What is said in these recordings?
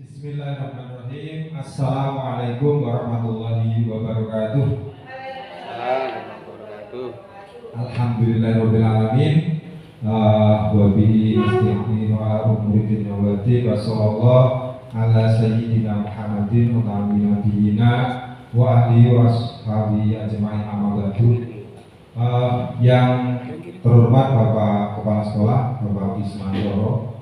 Bismillahirrahmanirrahim. Assalamualaikum warahmatullahi wabarakatuh. Alhamdulillahirabbil alamin. Wa bihi nasta'inu ala umuri dunya wa din. Wa sallallahu ala sayyidina Muhammadin wa ala nabiyina wa alihi wa ashabihi ajma'in, amma ba'du. Yang terhormat Bapak Kepala Sekolah, Bapak Ismantoro,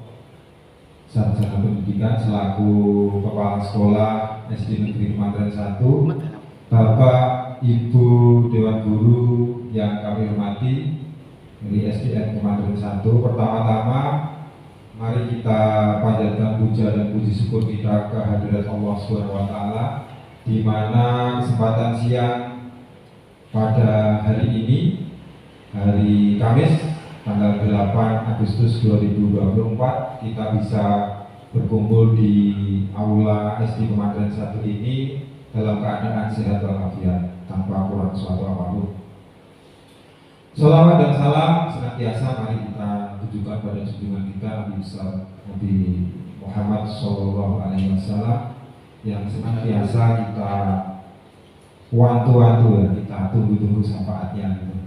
Sarjana Pendidikan selaku Kepala Sekolah SD Negeri Kemandren 1, Bapak Ibu Dewan Guru yang kami hormati dari SDN Kemandren 1. Pertama-tama mari kita panjatkan puja dan puji syukur kita kehadirat Allah Subhanahu wa taala, di mana kesempatan siang pada hari ini, hari Kamis tanggal 8 Agustus 2024, kita bisa berkumpul di aula SD Kemandren 1 ini dalam keadaan sehat walafiat tanpa kurang suatu apapun. Shalawat dan salam senantiasa mari kita tujukan pada junjungan kita Nabi besar Nabi Muhammad SAW yang senantiasa kita wantu-wantu, kita tunggu-tunggu syafaatnya gitu.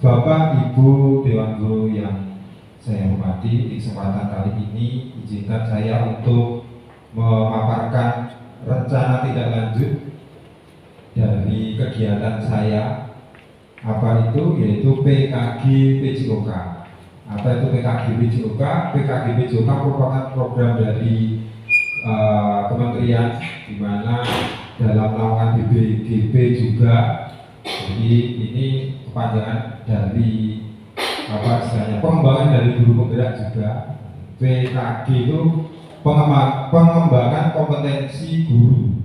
Bapak Ibu Dewan Guru yang saya hormati, di kesempatan kali ini izinkan saya untuk memaparkan rencana tidak lanjut dari kegiatan saya. Apa itu? Yaitu PKG PJOK. Apa itu PKG PJOK? PKG PJOK merupakan program dari kementerian, di mana dalam naungan BPGB juga. Jadi ini kepanjangan dari pengembangan dari guru penggerak juga. PKG itu pengembangan kompetensi guru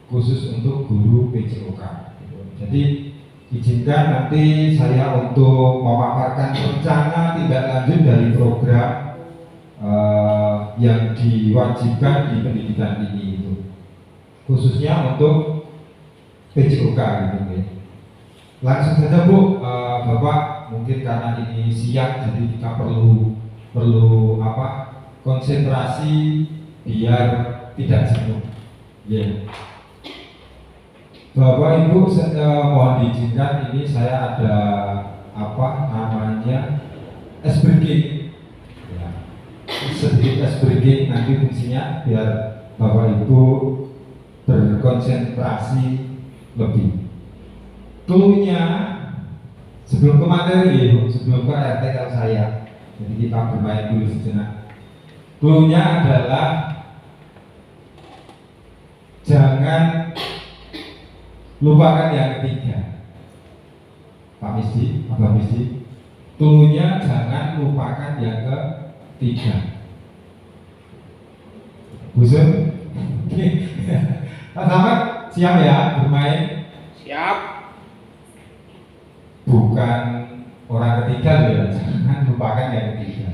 khusus untuk guru PJOK. Jadi izinkan nanti saya untuk memaparkan rencana tidak lanjut dari program yang diwajibkan di pendidikan ini itu, khususnya untuk PJOK gitu. Langsung saja Bu, Bapak, mungkin karena ini siang jadi kita perlu konsentrasi biar tidak jenuh. Yeah. Bapak Ibu, mohon diizinkan ini saya ada ice breaking. Ya. Sedikit ice breaking nanti fungsinya biar Bapak Ibu berkonsentrasi lebih. Cluenya sebelum ke materi, sebelum ke RTL saya, jadi kita bermain dulu sejenak. Cluenya adalah jangan lupakan yang ketiga. Pak Misdi, Abah Misdi, cluenya jangan lupakan yang ketiga. Busun, Pak Samad siap ya bermain? Siap. Bukan orang ketiga ya, jangan lupakan yang ketiga.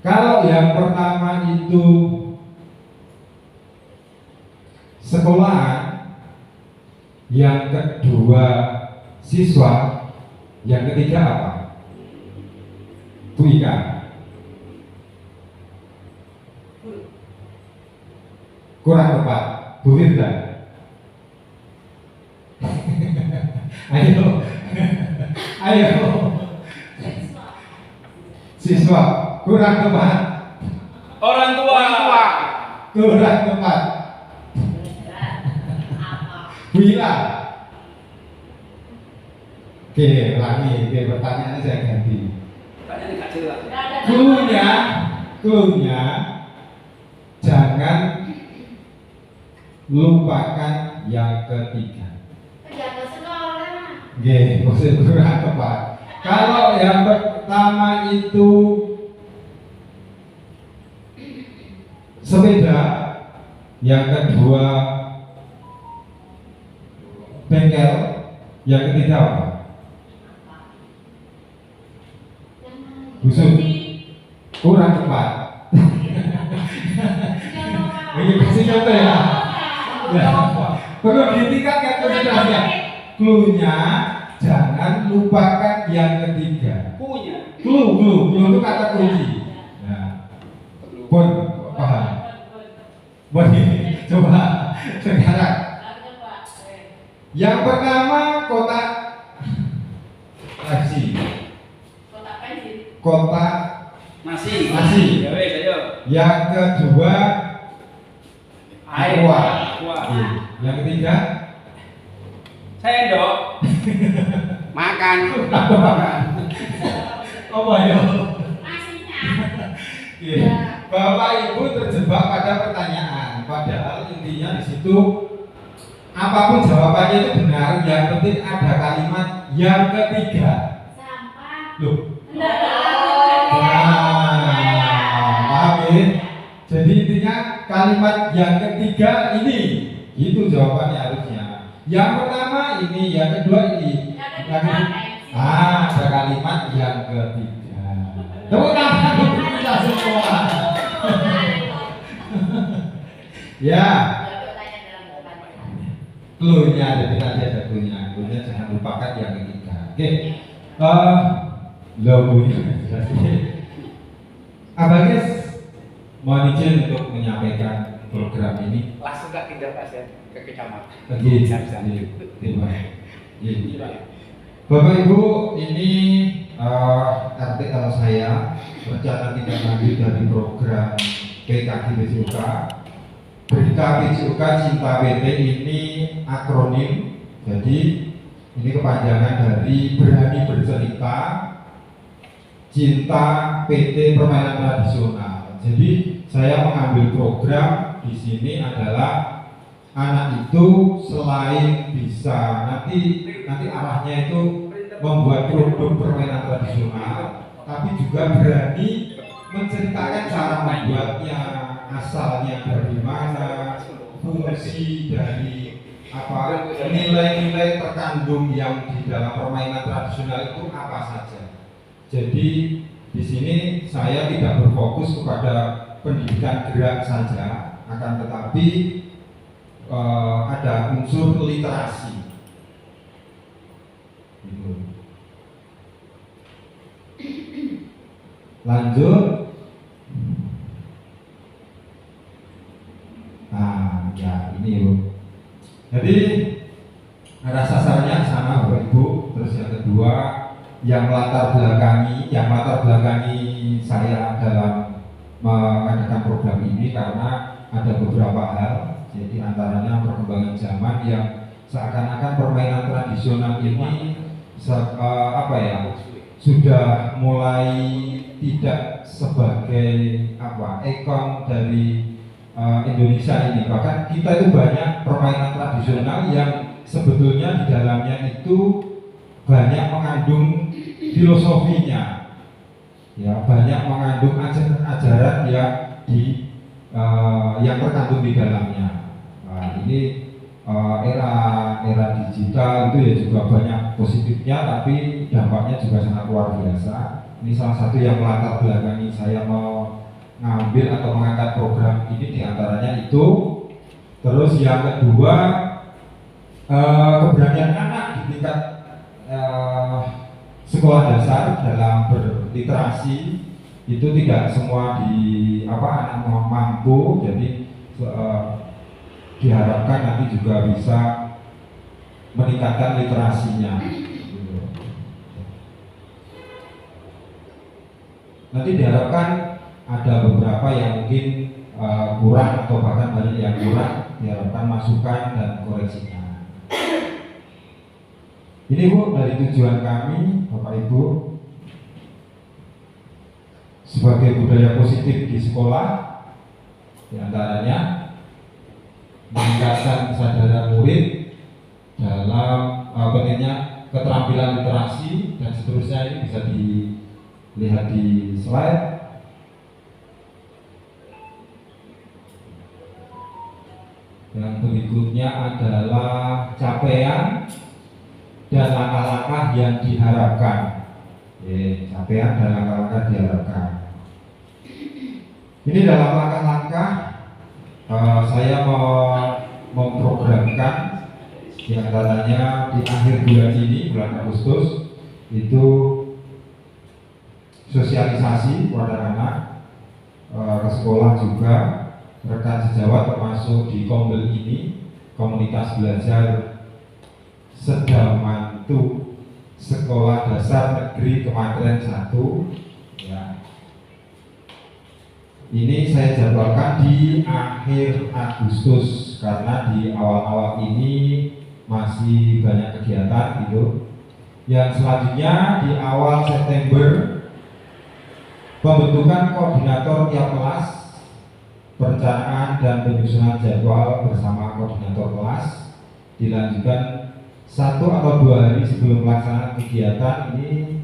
Kalau yang pertama itu sekolahan, yang kedua siswa, yang ketiga apa? Bu Ika. Kurang tepat. Bu Firda. Ayo. Siswa. Kurang tepat. Orang tua. Kurang tepat. Bu Ila. Oke, lagi. Oke, pertanyaannya saya ganti. Cluenya jangan lupakan yang ketiga. Oke, maksud kurang tepat. Kalau yang pertama itu sepeda, yang kedua bengkel, yang ketiga apa? Busuk. Kurang tepat. Ini kasih contoh ya. Perlu ditingkatkan konsentrasinya. Cluenya jangan lupakan yang ketiga. Punya. Clue itu kata kunci. Nah, pun paham. Coba sekarang. Yang pertama kotak nasi. Kotak Nasi. nasi. Ya wes, ayo. Yang kedua Air. kuah. Kuah. Yang ketiga Sendok. Makan. apa ya? Iya. Bapak Ibu terjebak pada pertanyaan, padahal intinya di situ apapun jawabannya itu benar, yang penting ada kalimat yang ketiga. Loh. Paham ya? Jadi intinya kalimat yang ketiga ini, itu jawabannya harusnya. Yang pertama ini, yang kedua ini. Ada kalimat yang ketiga. Tepuk tangan untuk kita semua. Ya. Clue-nya ada, tadi ada clue-nya. Clue-nya jangan lupakan yang ketiga. Oke. Logonya. Abangnya mohon izin untuk menyampaikan program ini. Langsung tak tindak pasien ke kecamatan. Oke, Bapak Ibu, ini RT kalau saya rencana tindak lanjut dari program PKG PJOK. Berita PJOK Cinta PT ini akronim, jadi ini kepanjangan dari Berani Bercerita Cinta PT Permainan Tradisional. Jadi saya mengambil program di sini adalah anak itu selain bisa nanti arahnya itu membuat produk permainan tradisional, tapi juga berani menceritakan cara membuatnya, asalnya dari mana, fungsi dari apa, nilai-nilai terkandung yang di dalam permainan tradisional itu apa saja. Jadi di sini saya tidak berfokus kepada pendidikan gerak saja, akan tetapi ada unsur literasi. Lanjut. Nah, ya ini Bu. Jadi ada sasarannya sama Bapak Ibu. Terus yang kedua, yang latar belakangi saya dalam mengadakan program ini karena ada beberapa hal. Jadi antaranya perkembangan zaman yang seakan-akan permainan tradisional ini sudah mulai tidak sebagai ikon dari Indonesia ini. Bahkan kita itu banyak permainan tradisional yang sebetulnya di dalamnya itu banyak mengandung filosofinya, ya, banyak mengandung ajaran yang terkandung di dalamnya. Nah, ini era digital itu ya juga banyak positifnya, tapi dampaknya juga sangat luar biasa. Ini salah satu yang melatar belakangi saya mau ngambil atau mengangkat program ini, diantaranya itu. Terus yang kedua, keberanian anak di tingkat sekolah dasar dalam berliterasi itu tidak semua anak mampu, jadi diharapkan nanti juga bisa meningkatkan literasinya. Nanti diharapkan ada beberapa yang mungkin kurang atau bahkan banyak yang kurang, diharapkan masukan dan koreksinya. Ini Bu, dari tujuan kami Bapak Ibu sebagai budaya positif di sekolah, diantaranya meningkatkan kesadaran murid dalam pentingnya keterampilan literasi dan seterusnya. Ini bisa dilihat di slide. Yang berikutnya adalah capaian dan langkah-langkah yang diharapkan. Capaian dan langkah-langkah diharapkan. Ini dalam langkah-langkah saya mau memprogramkan diantaranya di akhir bulan ini, bulan Agustus, itu sosialisasi kepada anak ke sekolah juga, rekan sejawat termasuk di Kombel ini, komunitas belajar Sedamantu Sekolah Dasar Negeri Kementerian 1 ya. Ini saya jadwalkan di akhir Agustus karena di awal-awal ini masih banyak kegiatan gitu. Yang selanjutnya di awal September pembentukan koordinator tiap kelas, perencanaan dan penyusunan jadwal bersama koordinator kelas, dilanjutkan 1 atau 2 hari sebelum pelaksanaan kegiatan ini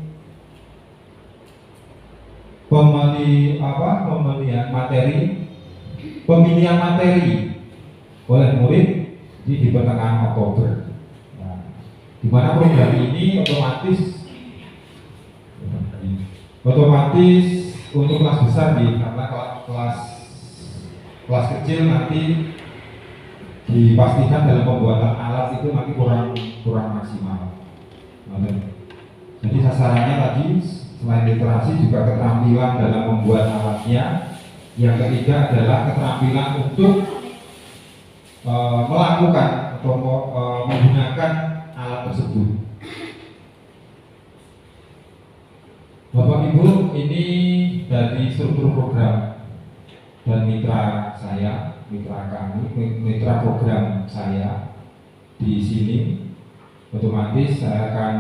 pemilihan materi oleh murid di pertengahan Oktober. Nah, di mana program ini otomatis untuk kelas besar karena kelas kecil nanti dipastikan dalam pembuatan alat itu nanti kurang maksimal. Jadi sasarannya tadi selain literasi juga keterampilan dalam membuat alatnya. Yang ketiga adalah keterampilan untuk melakukan atau menggunakan alat tersebut. Bapak Ibu, ini dari struktur program dan mitra program saya di sini. Otomatis saya akan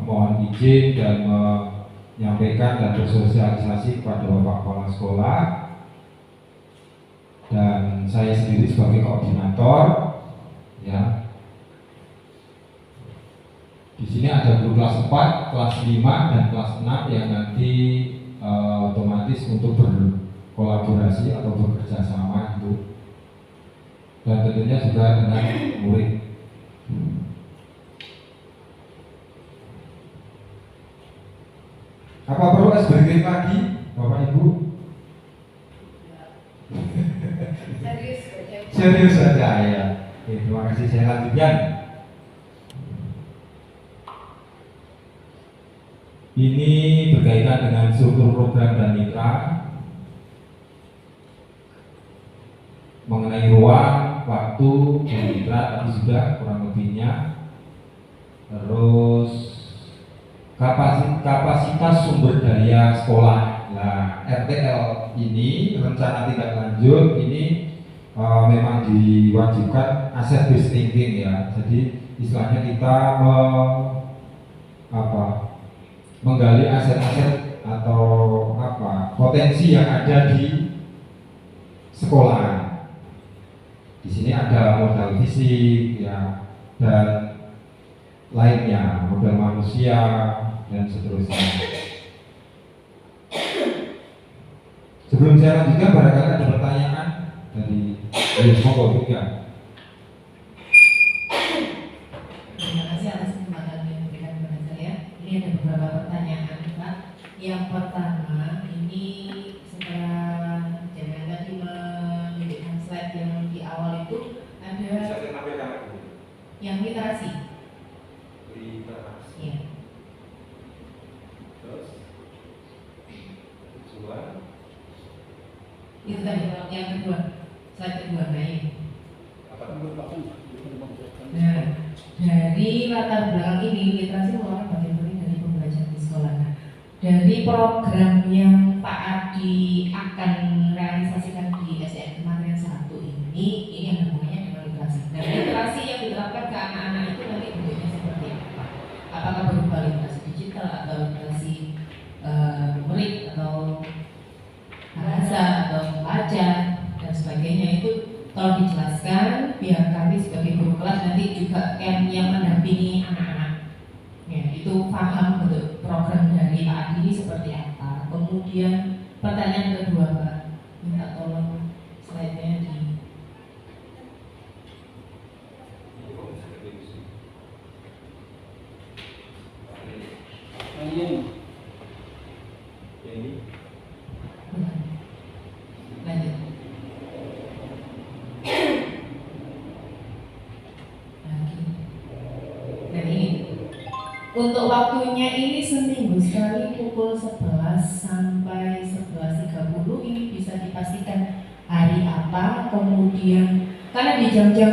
mohon izin dan menyampaikan dan bersosialisasi kepada Bapak Kepala Sekolah dan saya sendiri sebagai koordinator ya. Di sini ada guru kelas 4, kelas 5 dan kelas 6 yang nanti otomatis untuk berkolaborasi atau bekerja sama itu. Dan tentunya juga dengan murid. Apa perlu SBG lagi, Bapak Ibu? Serius saja ya. Terima kasih, saya lanjutkan. Ini berkaitan dengan struktur program dan mitra mengenai ruang, waktu, dan mitra tadi sudah kurang lebihnya. Terus kapasitas sumber daya sekolah. Nah, RTL ini rencana tindak lanjut ini memang diwajibkan asset based thinking ya. Jadi istilahnya kita menggali aset-aset atau potensi yang ada di sekolah. Di sini ada modal fisik ya dan lainnya, modal manusia dan seterusnya. Sebelum saya lanjutkan, barangkali ada pertanyaan dari monggo juga. Terima kasih atas kesempatan yang diberikan kepada saya. Ini ada beberapa pertanyaan, Pak. Yang pertama, ini setelah jangan tadi menunjukkan slide yang di awal itu ada yang literasi. Ya. Terus Itu tadi yang kedua, slide kedua ini. Nah, dari latar belakang ini literasi merupakan bagian penting dari pembelajaran di sekolah. Nah, dari program yang Pak Adi akan realisasikan di SDN Kementerian 1 ini yang hubungannya dengan literasi. Dan literasi yang diterapkan ke anak-anak itu nanti bentuknya seperti apa? Apakah berupa literasi digital atau literasi numerik atau bahasa atau membaca dan sebagainya, itu tolong dijelaskan biar kami sebagai guru kelas nanti juga yang mendampingi anak-anak ya, itu paham bentuk program dari Pak Adi ini seperti apa. Kemudian pertanyaan kedua, Pak, minta tolong slide-nya di lanjut. Dan ini untuk waktunya ini seminggu sekali pukul 11 sampai 11.30. Ini bisa dipastikan apa, kemudian karena di jam-jam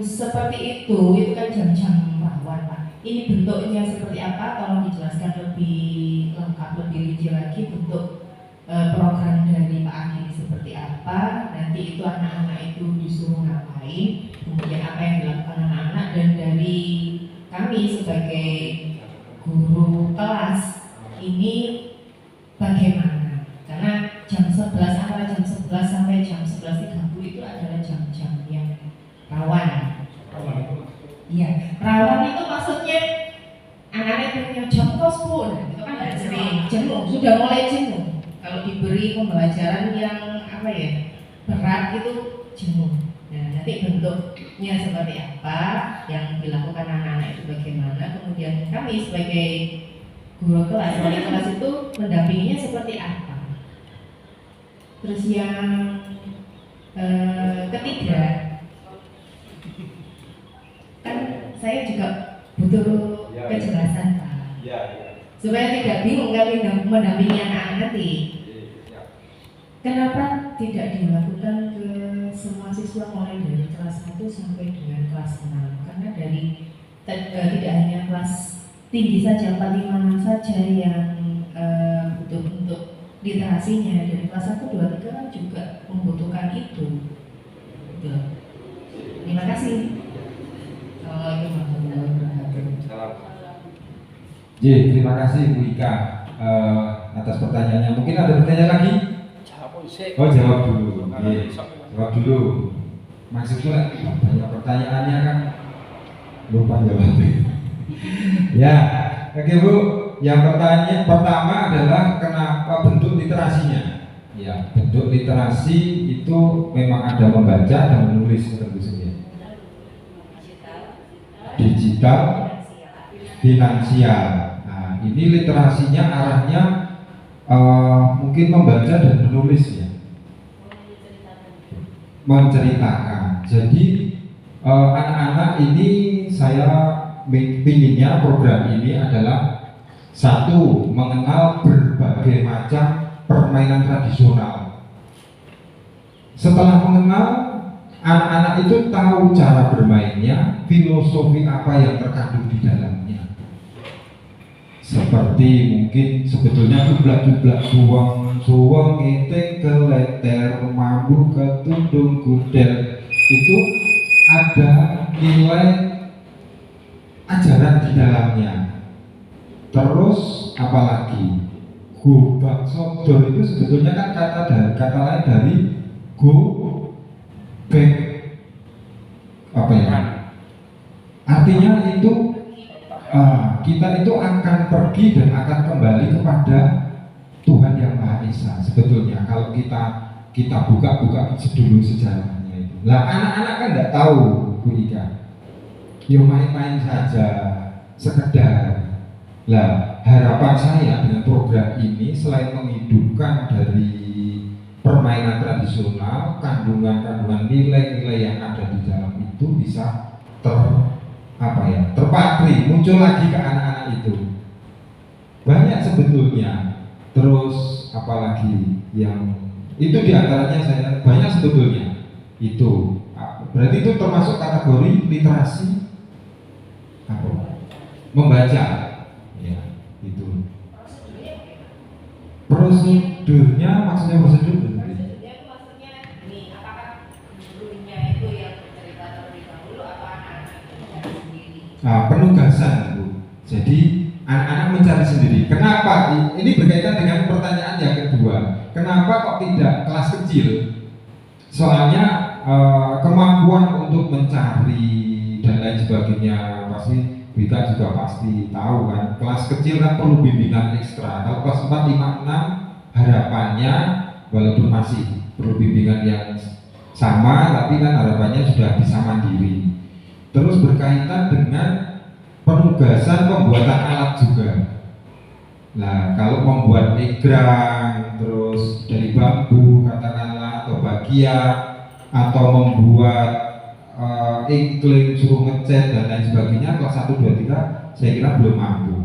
seperti itu kan jam-jam rawan Pak. Ini bentuknya seperti apa? Tolong dijelaskan lebih lengkap, lebih rinci lagi bentuk program dari Pak Adi ini seperti apa. Nanti itu anak-anak itu disuruh ngapain, kemudian apa yang dilakukan anak-anak, dan dari kami sebagai guru kelas ini bagaimana? Karena jam 11, antara jam 11 sampai jam 11.30 itu adalah jam-jam yang rawan. Iya, rawan itu maksudnya anak-anak punya jam kos pun, itu kan tidak sering jenuh, sudah mulai jenuh. Kalau diberi pembelajaran yang apa ya, berat itu jenuh. Nah, nanti bentuknya seperti apa, yang dilakukan anak-anak itu bagaimana, kemudian kami sebagai guru kelas, wali kelas itu mendampinginya seperti apa. Terus yang ketiga, kan saya juga butuh kejelasan Pak, supaya tidak bingung kami mendampingi anak-anak nanti. Kenapa tidak dilakukan ke semua siswa mulai dari kelas 1 sampai dengan kelas 6? Karena dari tidak hanya kelas tinggi saja, 4, 5, 6 saja yang butuh untuk literasinya, dari kelas 1, 2, 3 kan juga membutuhkan itu. Gitu. Terima kasih. Assalamualaikum warahmatullahi wabarakatuh. Terima kasih Bu Ika atas pertanyaannya. Mungkin ada pertanyaan lagi? Oh, jawab dulu. Jawab dulu. Maksudnya banyak pertanyaannya kan lupa jawabnya. Ya, oke Bu. Yang pertama adalah kenapa bentuk literasinya? Ya, bentuk literasi itu memang ada membaca dan menulis tentu saja. Digital, finansial. Nah, ini literasinya arahnya mungkin membaca dan menulis ya, menceritakan. Jadi anak-anak ini saya pinginnya program ini adalah satu, mengenal berbagai macam permainan tradisional. Setelah mengenal, anak-anak itu tahu cara bermainnya, filosofi apa yang terkandung di dalamnya. Seperti mungkin sebetulnya jublak-jublak suweng ngiting keleter mambu ketundung gudel, itu ada nilai ajaran di dalamnya. Terus apalagi gobak sodor itu sebetulnya kan kata lain dari go back, apa ya, artinya itu kita itu akan pergi dan akan kembali kepada Tuhan yang Maha Esa. Sebetulnya kalau kita buka dulu sejarahnya itu. Lah anak-anak kan nggak tahu Bu Ika, yo main-main saja, sekedar. Lah harapan saya dengan program ini selain menghidupkan dari permainan tradisional, kandungan-kandungan nilai-nilai yang ada di dalam itu bisa terpatri, muncul lagi ke anak-anak itu. Banyak sebetulnya. Terus apalagi yang itu diantaranya saya banyak sebetulnya. Itu berarti itu termasuk kategori literasi apa? Membaca. Ya, itu. Prosedurnya maksudnya prosedur? Prosedurnya itu maksudnya ini, apakah gurunya itu yang bercerita terlebih dahulu atau anak-anak sendiri? Penugasan Bu. Jadi anak-anak mencari sendiri. Kenapa? Ini berkaitan dengan pertanyaan yang kedua. Kenapa kok tidak kelas kecil? Soalnya kemampuan untuk mencari dan lain sebagainya pasti kita juga pasti tahu kan. Kelas kecil kan perlu bimbingan ekstra. Kalau kelas 4, 5, 6 harapannya walaupun masih perlu bimbingan yang sama, tapi kan harapannya sudah bisa mandiri. Terus berkaitan dengan penugasan pembuatan alat juga. Nah, kalau membuat egrang terus dari bambu katakanlah atau bagia, atau membuat iklim suruh ngecat dan lain sebagainya, kelas 1, 2, 3 saya kira belum mampu.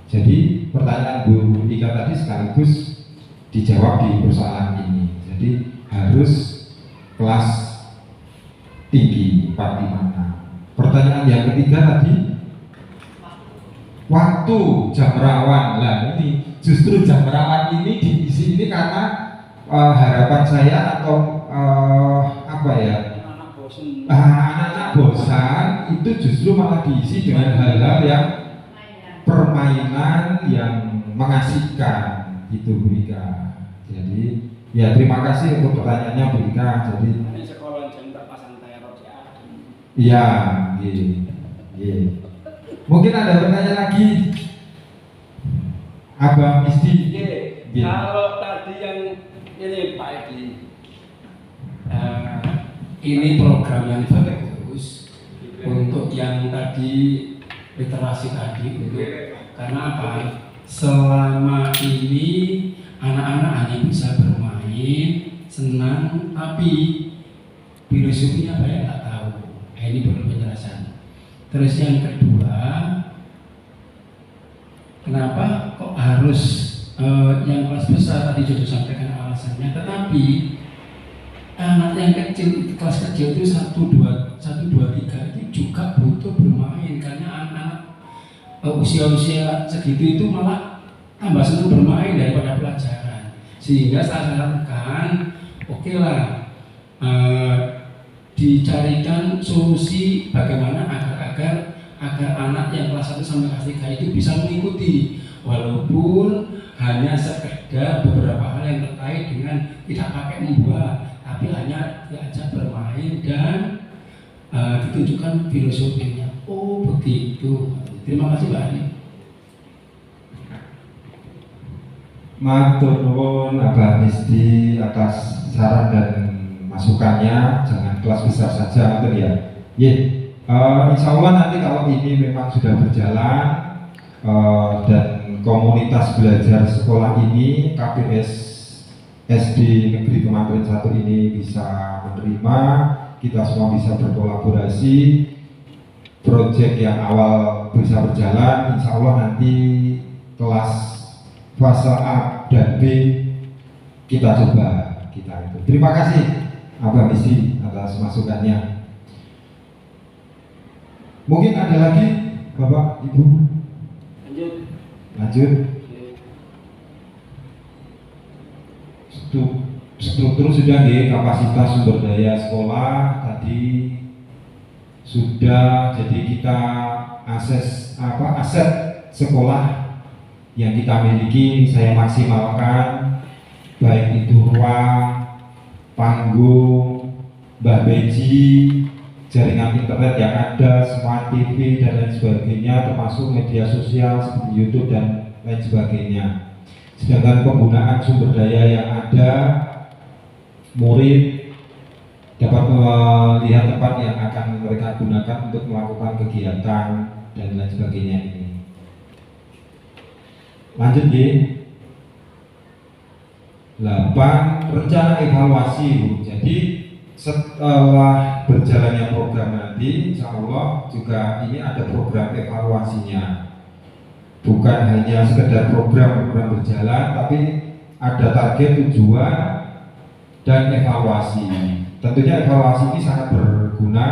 Jadi pertanyaan Bu Ika tadi sekaligus dijawab di persoalan ini. Jadi harus kelas tinggi 456. Pertanyaan yang ketiga tadi, waktu jam rawan. Lah ini justru jam rawan ini diisi ini karena harapan saya atau apa ya? Anak-anak bosan itu justru malah diisi dengan hal-hal yang permainan yang mengasihkan itu Bu Ika. Jadi ya terima kasih untuk pertanyaannya Bu Ika. Jadi sekolah jam pasang teror ya. iya, iya. Mungkin ada pertanyaan lagi, Abang Isti. Kalau tadi yang ini Pak Edi, ini program yang bagus untuk yang tadi literasi tadi karena apa? Selama ini anak-anak hanya bisa bermain, senang, tapi filosofinya banyak nggak tahu. Ini perlu penjelasan. Terus yang kedua, kenapa kok harus yang kelas besar tadi sudah sampaikan alasannya, tetapi anak yang kecil, kelas kecil itu 1, 2, 3 itu juga butuh bermain karena anak usia-usia segitu itu malah tambah senang bermain daripada pelajaran. Sehingga saya sarankan, oke lah, dicarikan solusi bagaimana agar anak yang kelas 1 sampai kelas 3 itu bisa mengikuti, walaupun hanya sekedar beberapa hal yang terkait dengan tidak pakai membuat, tapi hanya diajak bermain dan ditunjukkan filosofinya. Oh begitu. Terima kasih Pak Adi. Matur nuwun Abah Misdi atas saran dan masukannya. Jangan kelas besar saja, betul ya. Insya Allah nanti kalau ini memang sudah berjalan dan komunitas belajar sekolah ini KPS SD Negeri Kemandirian 1 ini bisa menerima, kita semua bisa berkolaborasi, proyek yang awal bisa berjalan, insya Allah nanti kelas fase A dan B kita coba itu. Terima kasih Abah Misi atas masukannya. Mungkin ada lagi Bapak Ibu? Lanjut. Struktur sudah nih, kapasitas sumber daya sekolah tadi sudah, jadi kita aset sekolah yang kita miliki saya maksimalkan, baik itu ruang, panggung, Mbah Beji, jaringan internet yang ada, smart TV dan lain sebagainya, termasuk media sosial seperti YouTube dan lain sebagainya. Sedangkan penggunaan sumber daya yang ada, murid dapat melihat tempat yang akan mereka gunakan untuk melakukan kegiatan dan lain sebagainya ini. Lanjut ya. 8. Rencana evaluasi. Jadi setelah berjalannya program nanti, insya Allah juga ini ada program evaluasinya. Bukan hanya sekedar program berjalan, tapi ada target, tujuan, dan evaluasi. Tentunya evaluasi ini sangat berguna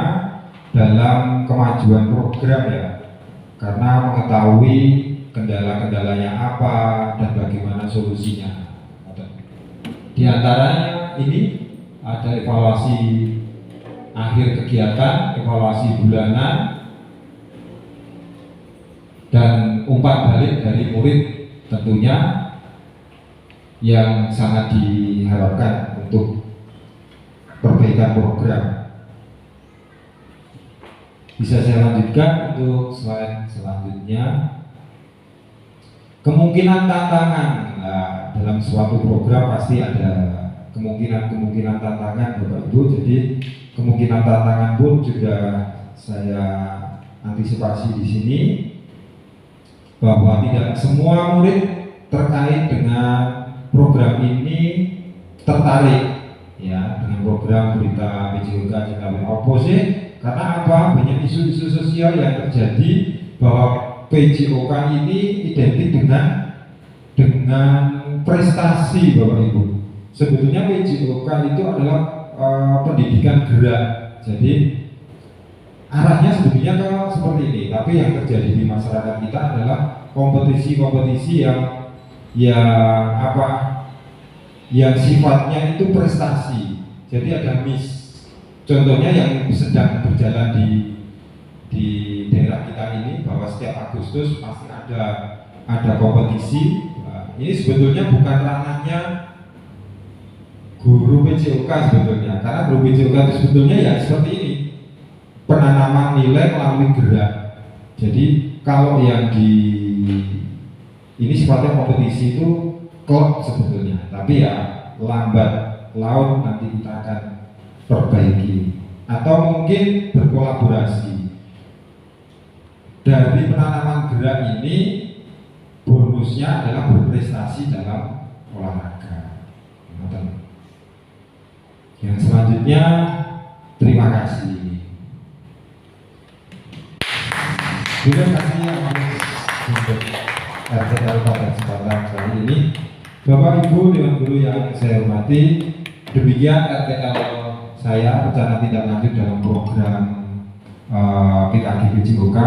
dalam kemajuan program ya, karena mengetahui kendala-kendalanya apa dan bagaimana solusinya. Di antaranya ini ada evaluasi akhir kegiatan, evaluasi bulanan, dan umpan balik dari murid tentunya yang sangat diharapkan untuk perbaikan program. Bisa saya lanjutkan untuk slide selanjutnya. Kemungkinan tantangan. Nah, dalam suatu program pasti ada kemungkinan tantangan Bapak Ibu. Jadi kemungkinan tantangan pun juga saya antisipasi di sini, bahwa tidak semua murid terkait dengan program ini tertarik ya dengan program berita PJOK Cikampek Opposite. Karena apa? Banyak isu-isu sosial yang terjadi bahwa PJOK ini identik dengan prestasi Bapak Ibu. Sebetulnya PJOK itu adalah pendidikan gerak. Jadi arahnya sebetulnya ke seperti ini, tapi yang terjadi di masyarakat kita adalah kompetisi-kompetisi yang sifatnya itu prestasi. Jadi ada miss. Contohnya yang sedang berjalan di daerah kita ini, bahwa setiap Agustus pasti ada kompetisi. Nah, ini sebetulnya bukan ranahnya guru PJOK sebetulnya, karena guru PJOK itu sebetulnya ya seperti ini, penanaman nilai melalui gerak. Jadi kalau yang ini sifatnya kompetisi itu klub sebetulnya, tapi ya lambat laun nanti kita akan perbaiki atau mungkin berkolaborasi. Dari penanaman gerak ini bonusnya adalah berprestasi dalam olahraga. Yang selanjutnya, terima kasih. Terima kasih yang untuk RTL pada kesempatan kali ini. Bapak Ibu Dewan Guru yang saya hormati, demikian RTL saya rencana tindak lanjut dalam program PKG PJOK